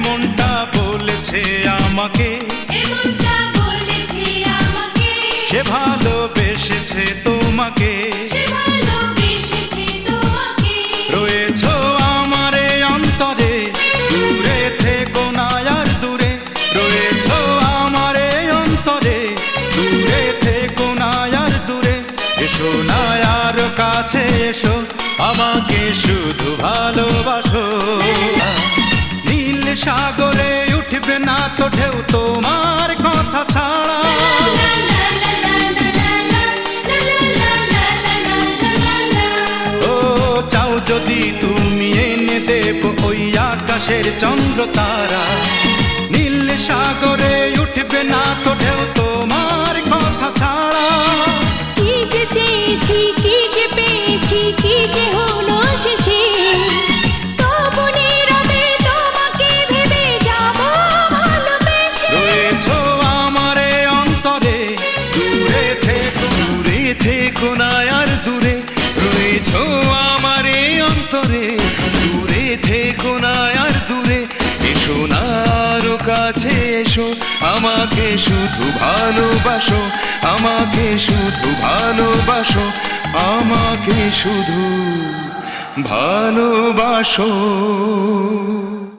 মনটা বলেছে আমাকে, সে ভালোবেসেছে তোমাকে। রয়েছো আমার অন্তরে, দূরে থেকো না আর দূরে। রয়েছো আমার অন্তরে, দূরে থেকো না আর দূরে। এসো না আর কাছে এসো, আমাকে শুধু ভালোবাসো। নীল সাগরে উঠবে না তো ঢেউ তোমার কথা ছাড়া। ও চাও যদি তুমি এনে দেব ওই আকাশের চন্দ্র তারা। নীল সাগরে উঠবে না তো ঢেউ তোমার কথা ছাড়া। কি যে চেয়েছি, কি যে পেয়েছি, কি যে হলো শেষে, তবু নীরবে তোমাকে ভেবে যাব ভালোবেসে। রয়েছো আমার অন্তরে, দূরে থেকো, দূরে থেকো না আর দূরে। রয়েছো আমার অন্তরে, দূরে থেকো না আর দূরে। এসো না আরো কাছে এসো, আমাকে শুধু ভালোবাসো। আমাকে শুধু ভালোবাসো, আমাকে শুধু ভালোবাসো।